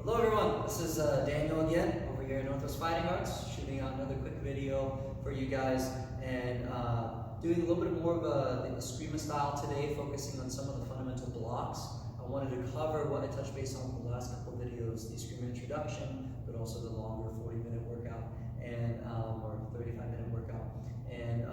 Hello everyone, this is Daniel again over here at Northwest Fighting Arts, shooting out another quick video for you guys and doing a little bit more of the Eskrima style today, focusing on some of the fundamental blocks. I wanted to cover what I touched base on the last couple of videos, the Eskrima introduction, but also the longer 40-minute workout and or 35-minute workout, and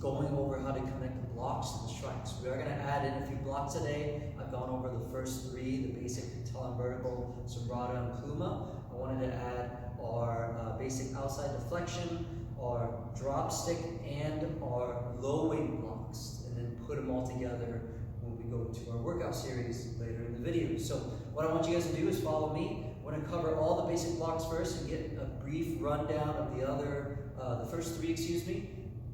going over how to connect the blocks to the strikes. We are going to add in a few blocks today. I've gone over the first three, the basic tall and vertical, sombrata, and pluma. I wanted to add our basic outside deflection, our drop stick, and our low wing blocks, and then put them all together when we go into our workout series later in the video. So what I want you guys to do is follow me. We're going to cover all the basic blocks first and get a brief rundown of the first three, excuse me.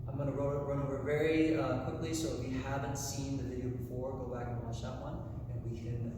I'm going to run over very quickly, so if you haven't seen the video before, go back and watch that one, and we can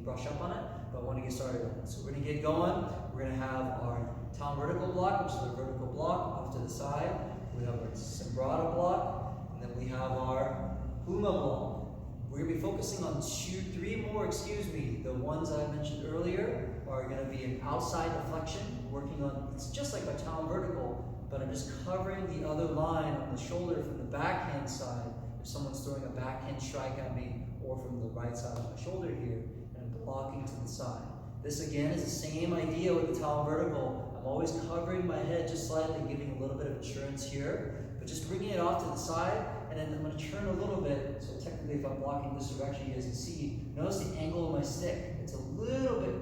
brush up on it, but I want to get started on it. So we're going to get going. We're going to have our town vertical block, which is a vertical block off to the side. We have our sombrata block, and then we have our pluma block. We're going to be focusing on three more, the ones I mentioned earlier are going to be an outside deflection, working on, it's just like my town vertical, but I'm just covering the other line on the shoulder from the backhand side if someone's throwing a backhand strike at me, or from the right side of my shoulder here, and I'm blocking to the side. This again is the same idea with the towel vertical. I'm always covering my head just slightly, giving a little bit of insurance here, but just bringing it off to the side, and then I'm going to turn a little bit, so technically if I'm blocking this direction, you guys can see, notice the angle of my stick. It's a little bit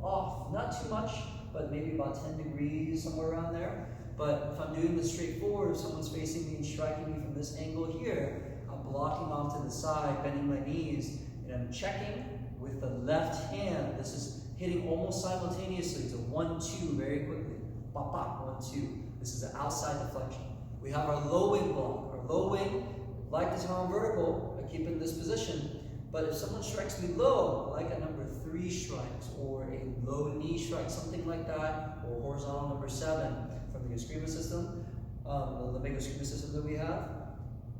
off, not too much, but maybe about 10 degrees, somewhere around there. But if I'm doing this straight forward, if someone's facing me and striking me from this angle here, I'm blocking off to the side, bending my knees, and I'm checking with the left hand. This is hitting almost simultaneously. It's a 1-2 very quickly. Bop, bop, 1-2. This is the outside deflection. We have our low wing block. Our low wing, like the town vertical, I keep in this position. But if someone strikes me low, like a number 3 strikes, or a low knee strike, something like that, or horizontal number 7, from the Eskrima system, the big Eskrima system that we have,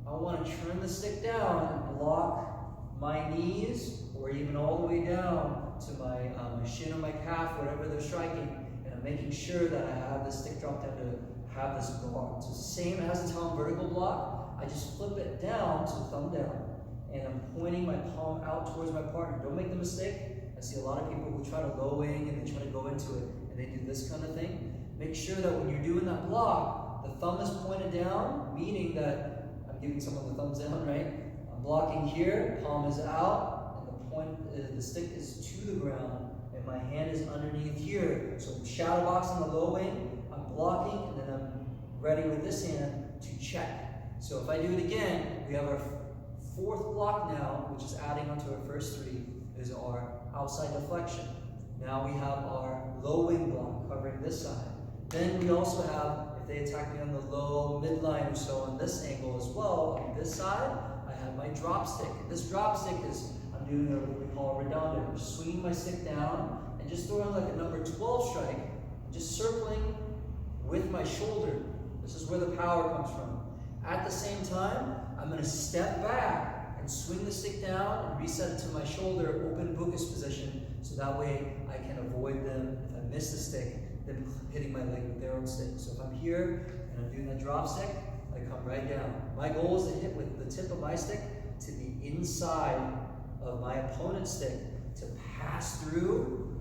I want to turn the stick down and block my knees, or even all the way down to my shin or my calf, whatever they're striking, and I'm making sure that I have the stick drop down to have this guard. So same as the town vertical block, I just flip it down to thumb down, and I'm pointing my palm out towards my partner. Don't make the mistake. I see a lot of people who try to low wing and they try to go into it, and they do this kind of thing. Make sure that when you're doing that block, the thumb is pointed down, meaning that I'm giving someone the thumbs down, right? I'm blocking here, palm is out, and the stick is to the ground, and my hand is underneath here. So I'm shadow boxing the low wing, I'm blocking, and then I'm ready with this hand to check. So if I do it again, we have our fourth block now, which is adding onto our first three, is our outside deflection. Now we have our low wing block covering this side. Then we also have, if they attack me on the low midline or so on this angle as well, on this side, I have my drop stick. This drop stick is, I'm doing what we call a redundant. I'm just swinging my stick down and just throwing like a number 12 strike, just circling with my shoulder. This is where the power comes from. At the same time, I'm going to step back and swing the stick down and reset it to my shoulder, open Bucus position, so that way I can avoid them, if I miss the stick, them hitting my leg with their own stick. So if I'm here and I'm doing that drop stick, I come right down. My goal is to hit with the tip of my stick to the inside of my opponent's stick, to pass through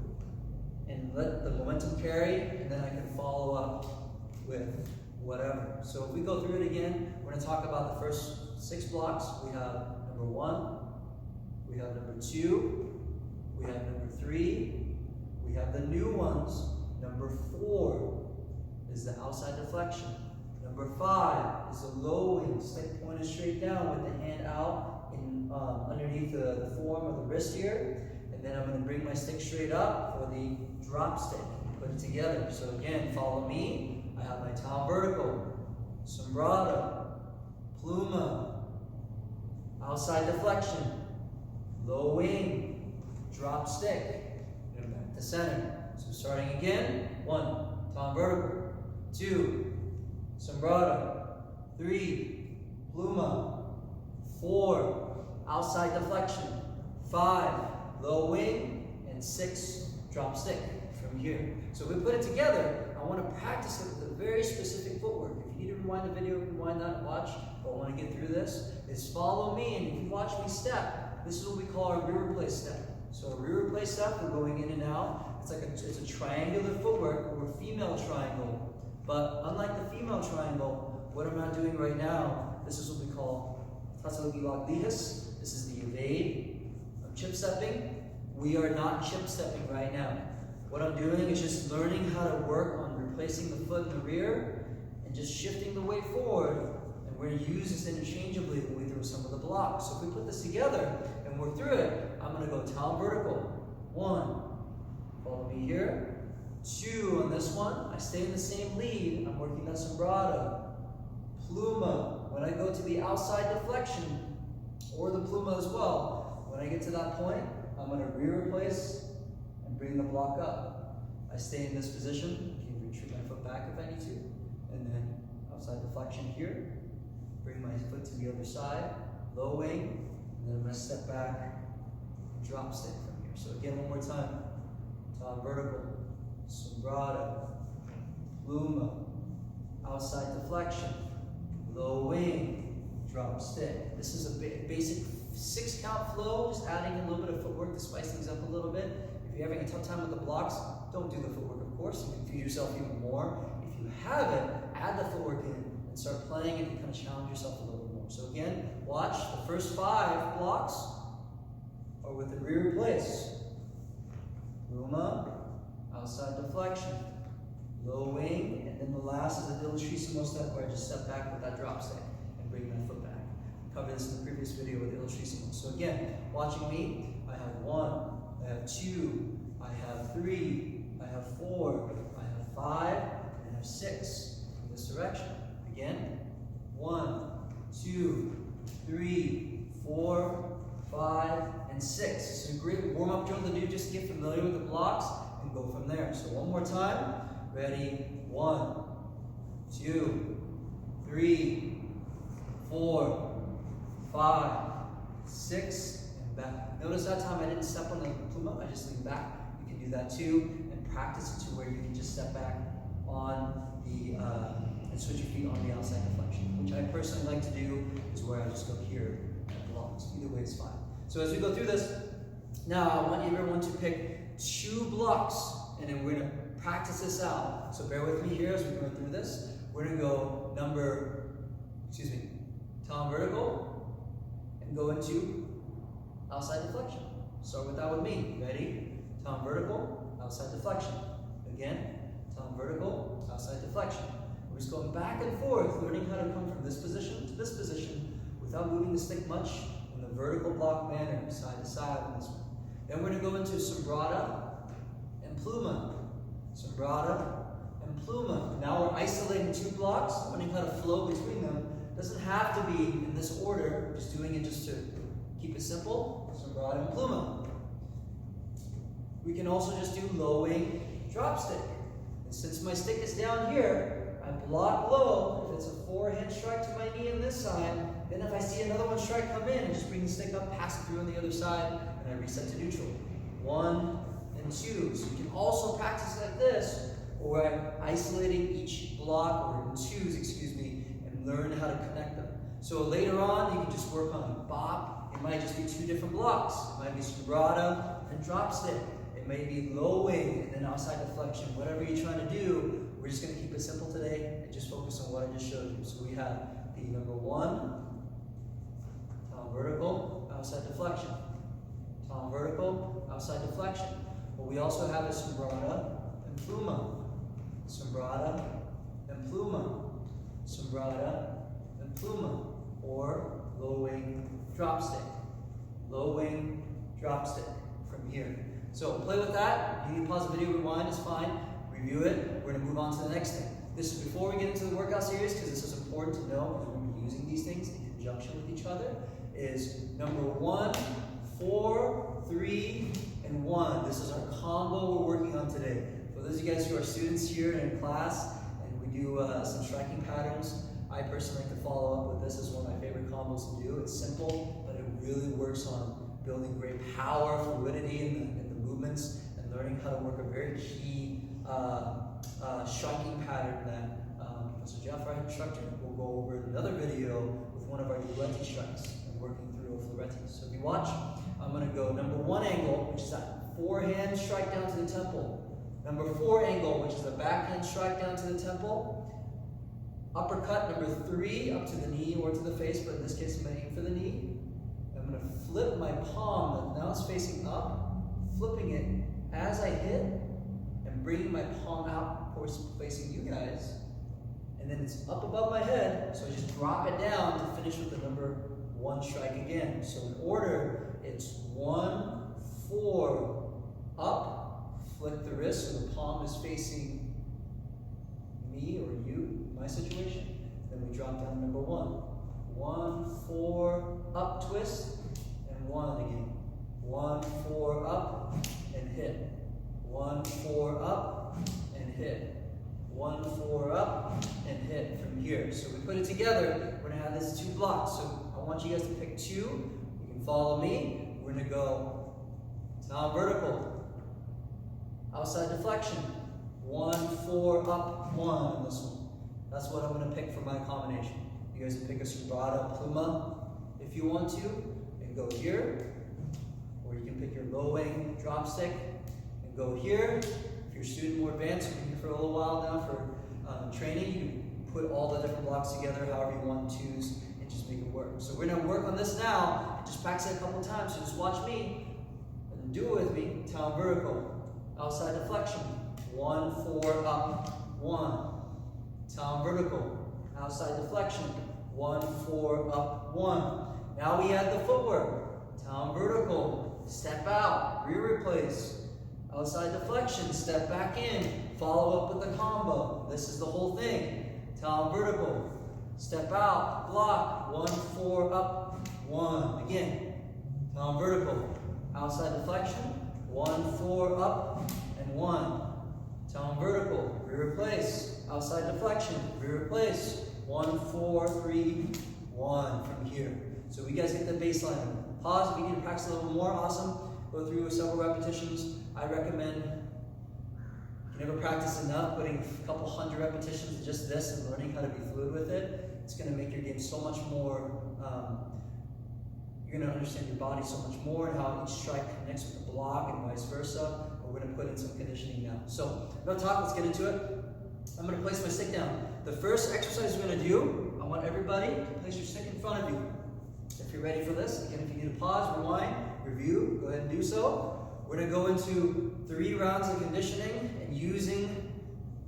and let the momentum carry, and then I can follow up with whatever. So if we go through it again, we're going to talk about the first 6 blocks. We have number 1, we have number 2, we have number 3, we have the new ones. Number 4 is the outside deflection. Number 5 is the low wing, stick pointed straight down with the hand out in, underneath the forearm of the wrist here. And then I'm going to bring my stick straight up for the drop stick and put it together. So again, follow me. I have my town vertical, sombrata, pluma, outside deflection, low wing, drop stick, and back to center. So starting again, 1, town vertical, 2, sombrata, 3, pluma, 4, outside deflection, 5, low wing, and 6, drop stick from here. So if we put it together, I want to practice it with a very specific footwork. If you need to rewind the video, rewind that and watch, but I want to get through this, is follow me, and if you watch me step, this is what we call our rear replace step. So a rear replace step, we're going in and out. It's a triangular footwork, or a female triangle. But unlike the female triangle, what I'm not doing right now, this is what we call this is the evade. I'm chip stepping. We are not chip stepping right now. What I'm doing is just learning how to work on replacing the foot in the rear and just shifting the weight forward. And we're going to use this interchangeably when we throw some of the blocks. So if we put this together and work through it, I'm going to go talon vertical. 1. Follow me here. 2 on this one. I stay in the same lead. I'm working that sombrado. Pluma. When I go to the outside deflection, or the pluma as well, when I get to that point, I'm going to rear replace and bring the block up. I stay in this position. I can retreat my foot back if I need to. And then outside deflection here. Bring my foot to the other side. Low wing. And then I'm going to step back and drop stick from here. So again, one more time. Talon vertical. Sombrado. Pluma. Outside deflection. Low wing. Drop stick. This is a basic 6-count flow, just adding a little bit of footwork to spice things up a little bit. If you're having a tough time with the blocks, don't do the footwork, of course. You confuse yourself even more. If you have it, add the footwork in and start playing it and kind of challenge yourself a little bit more. So again, watch the first 5 blocks are with the rear replace. Pluma, outside deflection, low wing, and then the last is a illustrisimo step where I just step back with that drop stick and bring my foot back. Covered this in the previous video with illustrisimo. So again, watching me, I have 1, I have 2, I have 3, I have 4, I have 5, and I have 6 in this direction. Again, 1, 2, 3, 4, 5, and 6. It's a great warm-up drill to do just to get familiar with the blocks and go from there. So one more time. Ready? 1, 2, 3, 4, 5, 6, and back. Notice that time I didn't step on the pluma, I just lean back. You can do that too, and practice it to where you can just step back on the, and switch your feet on the outside deflection, which I personally like to do is where I just go here and blocks. Either way is fine. So as we go through this, now I want everyone to pick 2 blocks, and then we're going to practice this out. So bear with me here as we go through this. We're going to go talon vertical, and go into outside deflection. Start with that with me. Ready? Talon vertical, outside deflection. Again, talon vertical, outside deflection. We're just going back and forth, learning how to come from this position to this position without moving the stick much in the vertical block manner, side to side on this one. Then we're going to go into sombrada and pluma. Sombrada and pluma. Now we're isolating 2 blocks, learning how to flow between them. Doesn't have to be in this order, we're just doing it just to keep it simple. Sombrada and pluma. We can also just do low wing drop stick. And since my stick is down here, I block low. If it's a forehand strike to my knee on this side, then if I see another one strike come in, I just bring the stick up, pass it through on the other side, and I reset to neutral. 1 and 2. So you can also practice like this, or I'm isolating each block, or 2s, excuse me, and learn how to connect them. So later on, you can just work on bop. It might just be 2 different blocks. It might be sombrada and drop stick. It may be low wing and then outside deflection. Whatever you're trying to do, we're just going to keep it simple today and just focus on what I just showed you. So we have the number 1, talon vertical, outside deflection. Talon vertical, outside deflection. But we also have a sombrada and pluma. Sombrada and pluma. Sombrada and pluma. Or low wing drop stick. Low wing drop stick from here. So play with that. You need to pause the video, rewind, it's fine. Review it. We're going to move on to the next thing. This is before we get into the workout series, because this is important to know, because we're going to be using these things in conjunction with each other, is number 1, 4, 3, and 1. This is our combo we're working on today. For those of you guys who are students here in class, and we do some striking patterns, I personally like to follow up with this as one of my favorite combos to do. It's simple, but it really works on building great power, fluidity in the movements, and learning how to work a very key striking pattern that Professor Jeff, our instructor, will go over in another video with one of our duetti strikes and working through a floretti. So if you watch, I'm going to go number 1 angle, which is that forehand strike down to the temple. Number 4 angle, which is the backhand strike down to the temple. Uppercut, number 3, up to the knee or to the face, but in this case I'm going to aim for the knee. I'm going to flip my palm, now it's facing up, flipping it as I hit, and bringing my palm out, of course, facing you guys. And then it's up above my head, so I just drop it down to finish with the number 1 strike again. So in order, it's 1, 4, up, flick the wrist so the palm is facing me or you, in my situation. Then we drop down number 1. 1, 4, up, twist, and 1 again. 1, 4, up, and hit. 1, 4, up, and hit. 1, 4, up, and hit from here. So we put it together, we're going to have this 2 blocks. So I want you guys to pick 2. You can follow me. We're going to go down vertical, outside deflection. 1, 4, up, 1 on this one. That's what I'm going to pick for my combination. You guys can pick a sobrata pluma if you want to, and go here. Or you can pick your low wing drop stick and go here. If you're a student more advanced, you've been here for a little while now for training, you can put all the different blocks together however you want to choose and just make it work. So we're going to work on this now and just practice it a couple times. So just watch me and do it with me. Down vertical, outside deflection. 1, 4, up, 1. Down vertical, outside deflection. 1, 4, up, 1. Now we add the footwork. Down vertical, step out, rear replace. Outside deflection, step back in, follow up with the combo. This is the whole thing. Down vertical, step out, block. 1, 4, up, 1. Again, down vertical, outside deflection. 1, 4, up, and 1. Down vertical, rear replace, outside deflection, rear replace. 1, 4, 3, 1 from here. So we guys get the baseline. Pause if you need to practice a little more, awesome. Go through several repetitions. I recommend, if you never practice enough, putting a couple 100 repetitions to just this and learning how to be fluid with it. It's going to make your game so much more, you're going to understand your body so much more and how each strike connects with the block and vice versa. We're going to put in some conditioning now. So, no talk, let's get into it. I'm going to place my stick down. The first exercise we're going to do, I want everybody to place your stick in front of you. If you're ready for this, again, if you need to pause, rewind, review, go ahead and do so. We're going to go into 3 rounds of conditioning and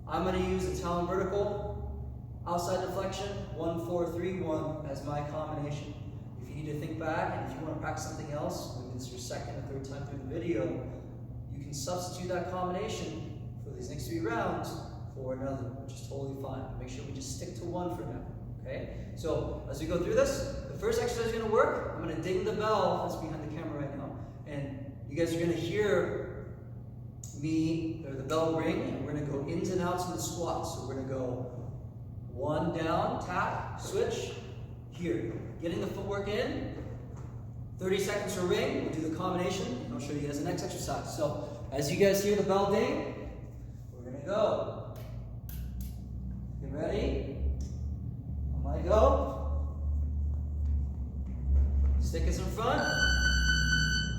I'm going to use the talon vertical, outside deflection, 1, 4, 3, 1 as my combination. If you need to think back and if you want to practice something else, maybe it's your second or third time through the video, you can substitute that combination for these next 3 rounds for another, which is totally fine. Make sure we just stick to 1 for now. Okay? So as we go through this, the first exercise is going to work. I'm going to ding the bell that's behind the camera right now. And you guys are going to hear me, or the bell ring, and we're going to go ins and outs in the squat. So we're going to go 1 down, tap, switch, here. Getting the footwork in. 30 seconds for ring. We'll do the combination. And I'll show you guys the next exercise. So as you guys hear the bell ding, we're going to go. You ready? On my go. Stick is in front.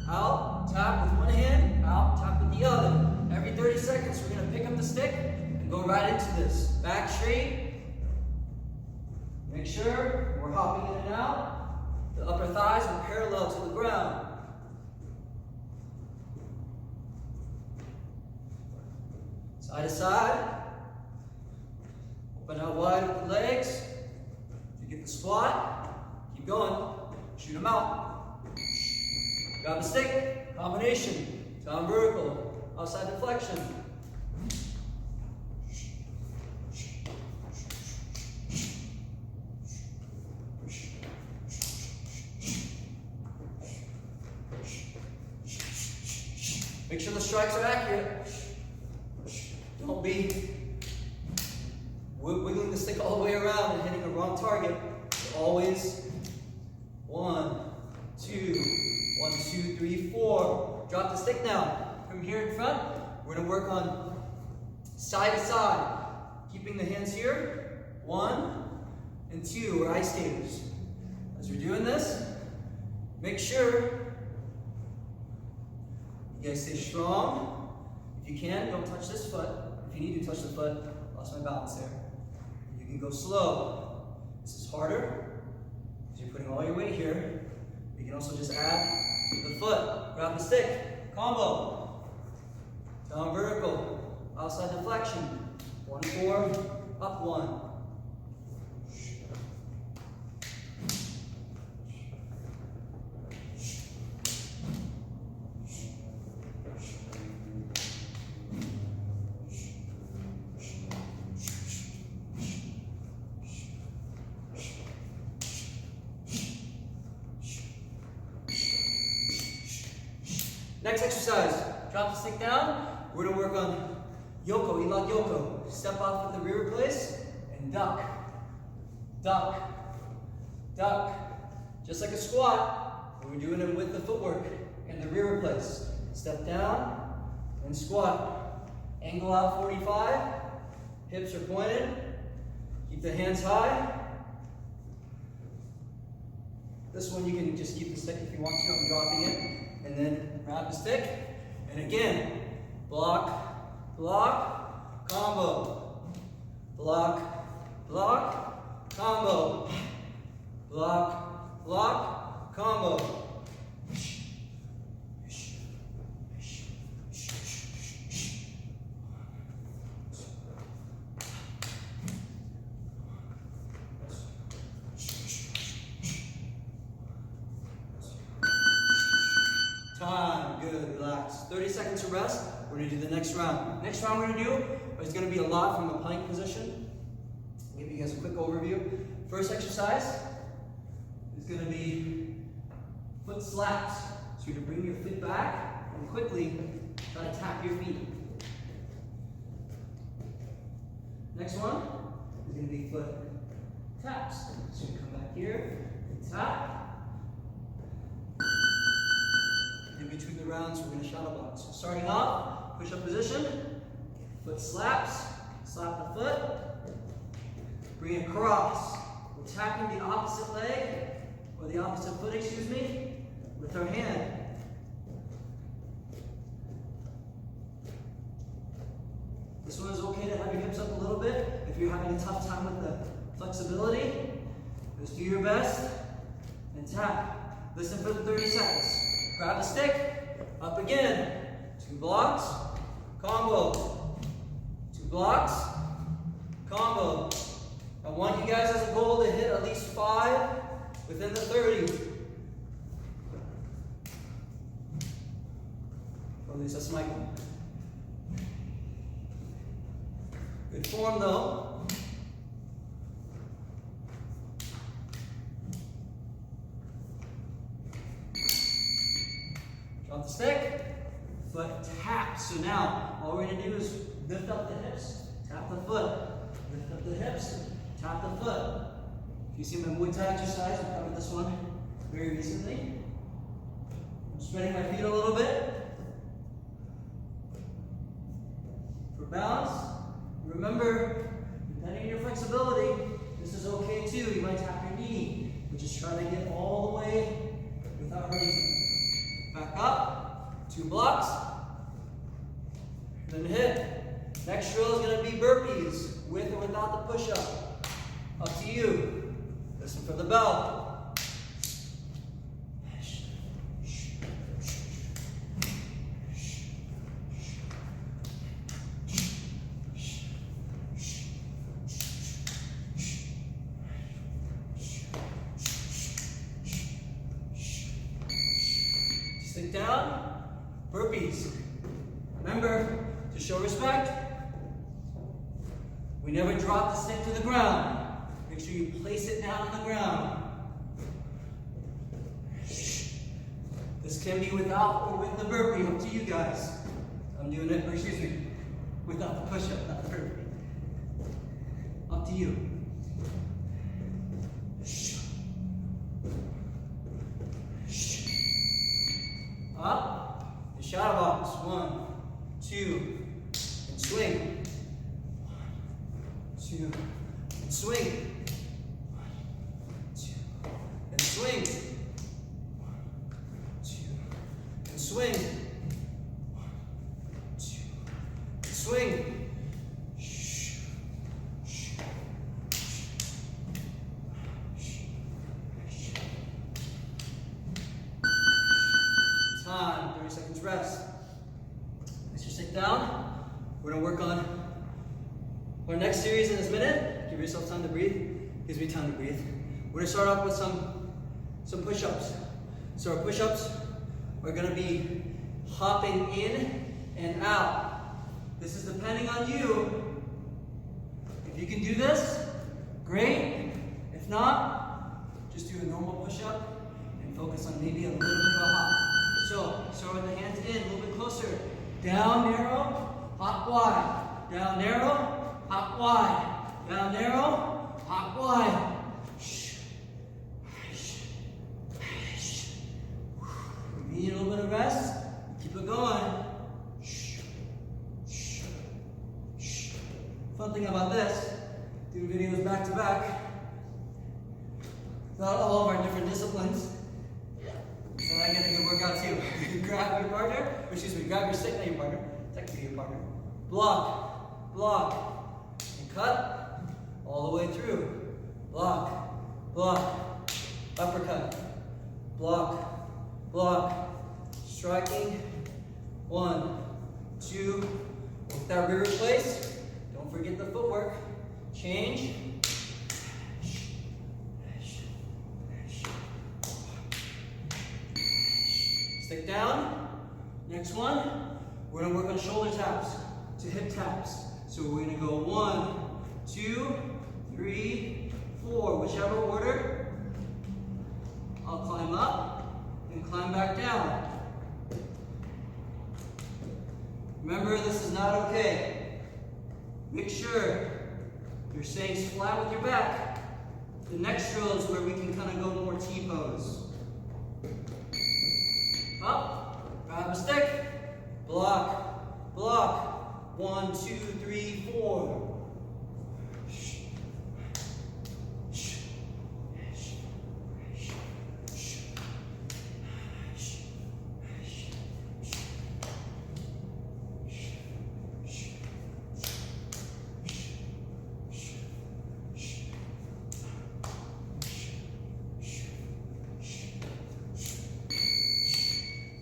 Out, tap with one hand, out, tap with the other. Every 30 seconds, we're going to pick up the stick and go right into this. Back straight. Make sure we're hopping in and out. The upper thighs are parallel to the ground. Side to side. Open out wide with the legs. If you get the squat, keep going. Shoot them out. Grab the stick, combination, down vertical, outside deflection. Make sure the strikes are accurate. Don't be wiggling the stick all the way around and hitting a wrong target. Always 1, 2, 1, 2, 3, 4. Drop the stick now. from here in front, we're going to work on side to side, keeping the hands here, 1 and 2, we're ice skaters. As we're doing this, make sure you guys stay strong. If you can, don't touch this foot. If you need to touch the foot, lost my balance there. You can go slow. This is harder because you're putting all your weight here. You can also just add the foot, grab the stick, combo, down vertical, outside deflection, 1 forward, up 1. Next exercise, drop the stick down. We're going to work on yoko, ilag yoko. Step off with the rear place and duck, duck, duck. Just like a squat, we're doing it with the footwork and the rear place. Step down and squat. Angle out 45, hips are pointed. Keep the hands high. This one you can just keep the stick if you want to, I'm dropping it. And then grab the stick, and again, block, block, combo, block, block, combo, block, block, combo. Time, good, relax. 30 seconds to rest. We're going to do the next round. Next round we're going to do is going to be a lot from a plank position. I'll give you guys a quick overview. First exercise is going to be foot slaps. So you're going to bring your feet back and quickly try to tap your feet. Next one is going to be foot taps. So you come back here, tap. In between the rounds, we're going to shadow box. So starting off, push-up position, foot slaps, slap the foot, bring it across. We're tapping the opposite leg, or the opposite foot, excuse me, with our hand. This one is okay to have your hips up a little bit. If you're having a tough time with the flexibility, just do your best and tap. Listen for the 30 seconds. Grab a stick, up again, 2 blocks, combo, 2 blocks, combo. I want you guys as a goal to hit at least 5 within the 30. Or at least that's my goal. Good form though. Drop the stick, foot tap. So now, all we're going to do is lift up the hips, tap the foot, lift up the hips, tap the foot. If you see my Muay Thai exercise, I covered this one very recently. I'm spreading my feet a little bit. For balance, remember, depending on your flexibility, this is okay too. You might tap your knee, but just try to get all the way without hurting something. Back up, 2 blocks, then hit. Next drill is going to be burpees, with or without the push-up. Up to you. Listen for the bell. Stick down, burpees. Remember, to show respect, we never drop the stick to the ground. Make sure you place it down on the ground. This can be without or with the burpee, up to you guys. I'm doing it, or excuse me, without the push-up, not the burpee. Up to you. Up, and shadow dogs. 1, 2, and swing. 1, 2, and swing. 1, 2, and swing. 1, 2, and swing. 1, 2, and swing. Time, 30 seconds rest. Let's just sit down. We're gonna work on our next series in this minute. Give yourself time to breathe. Gives me time to breathe. We're gonna start off with some push-ups. So our push-ups are gonna be hopping in and out. This is depending on you. If you can do this, great. If not, just do a normal push-up and focus on maybe a little bit of a hop. So, start with the hands in, a little bit closer. Down, narrow, hop wide. Down, narrow, hop wide. Down, narrow, hop wide. If you need a little bit of rest, keep it going. Fun thing about this, doing videos back to back, not all of our different disciplines. So I get a good workout too. Grab your partner, grab your stick, not your partner, technically your partner. Block, block, and cut all the way through. Block, block, uppercut, block, block, striking. 1, 2, with that rear place. Don't forget the footwork. Change. Stick down. Next one, we're gonna work on shoulder taps to hip taps. So we're gonna go 1, 2, 3, 4, whichever order. I'll climb up and climb back down. Remember, this is not okay. Make sure you're staying flat with your back. The next drill is where we can kind of go more T-pose. Up, grab a stick, block, block. 1, 2, 3, 4.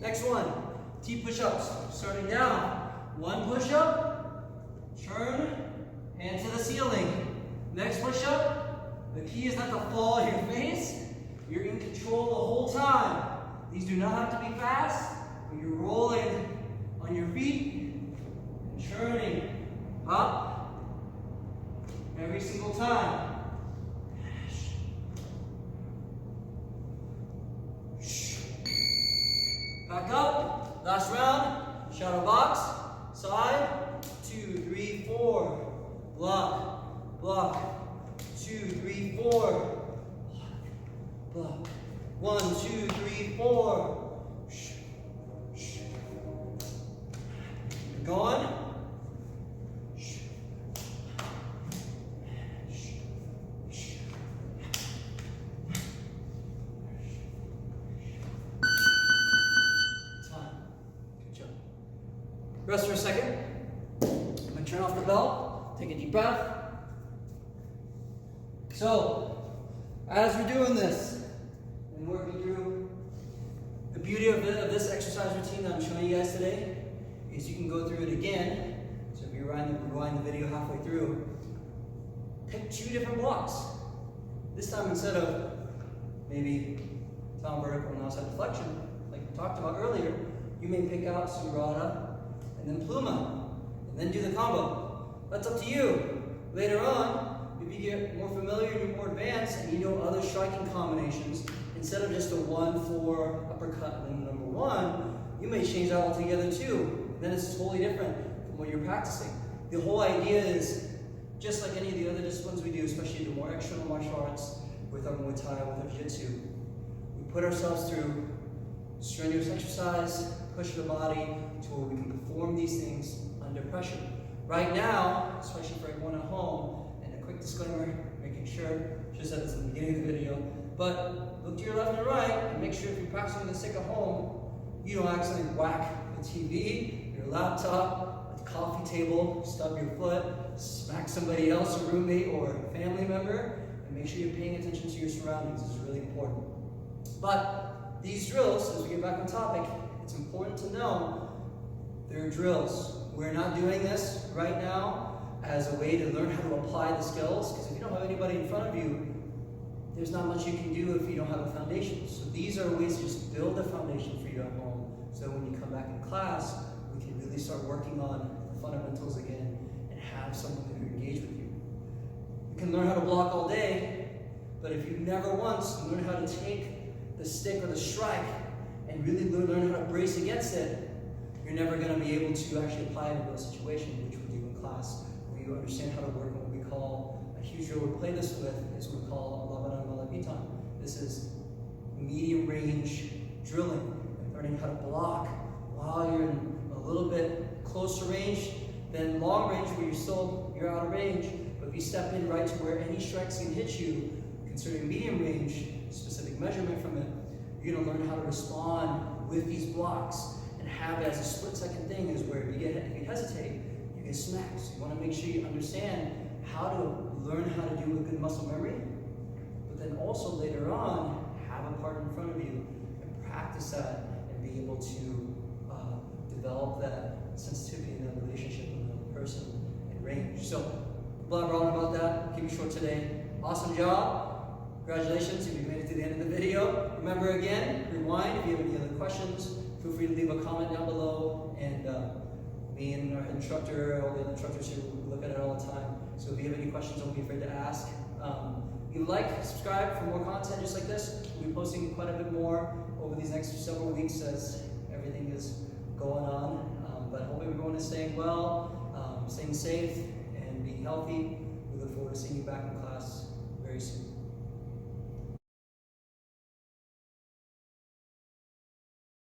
Next one, T push-ups. Starting down. 1 push-up, turn, hand to the ceiling. Next push-up, the key is not to fall on your face. You're in control the whole time. These do not have to be fast, but you're rolling on your feet and churning up every single time. Back up, last round, shadow box, side, 2, 3, 4, block, block, 2, 3, 4, block, 1, 2, 3, 4, going, rest for a second. I'm going to turn off the bell, take a deep breath. So, as we're doing this and working through, the beauty of this exercise routine that I'm showing you guys today is you can go through it again. So if you rewind the video halfway through, pick 2 different blocks. This time, instead of maybe down vertical and outside deflection, like we talked about earlier, you may pick out Subrata and then Pluma, and then do the combo. That's up to you. Later on, if you get more familiar, you're more advanced, and you know other striking combinations, instead of just a 1-4 uppercut and then number 1, you may change that altogether too. And then it's totally different from what you're practicing. The whole idea is, just like any of the other disciplines we do, especially the more external martial arts, with our Muay Thai, with our Jiu-Jitsu, we put ourselves through strenuous exercise, push the body, to where we can perform these things under pressure. Right now, especially for everyone at home, and a quick disclaimer, making sure, just said this in the beginning of the video, but look to your left and right and make sure if you're practicing the stick at home, you don't accidentally whack the TV, your laptop, the coffee table, stub your foot, smack somebody else, a roommate or a family member, and make sure you're paying attention to your surroundings. This is really important. But these drills, as we get back on topic, it's important to know they're drills. We're not doing this right now as a way to learn how to apply the skills, because if you don't have anybody in front of you, there's not much you can do if you don't have a foundation. So these are ways to just build a foundation for you at home, so when you come back in class, we can really start working on the fundamentals again and have someone who engage with you. You can learn how to block all day, but if you never once learn how to take the stick or the strike and really learn how to brace against it, you're never going to be able to actually apply it in those situations, which we do in class, where you understand how to work on what we call a huge drill we play this with is what we call Labanan Malapitan. This is medium range drilling and learning how to block while you're in a little bit closer range than long range where you're out of range. But if you step in right to where any strikes can hit you, considering medium range, specific measurement from it, you're going to learn how to respond with these blocks and have it as a split-second thing is where if you hesitate, you get smacked. So you want to make sure you understand how to learn how to do a good muscle memory, but then also later on, have a partner in front of you and practice that and be able to develop that sensitivity and that relationship with another person in range. So, blah blah about that. Keep it short today. Awesome job. Congratulations if you made it to the end of the video. Remember again, rewind. If you have any other questions, feel free to leave a comment down below. And me and our instructor, all the other instructors here, we look at it all the time. So if you have any questions, don't be afraid to ask. If you like, subscribe for more content just like this. We'll be posting quite a bit more over these next several weeks as everything is going on. But hope everyone is staying well, staying safe, and being healthy. We look forward to seeing you back in class very soon.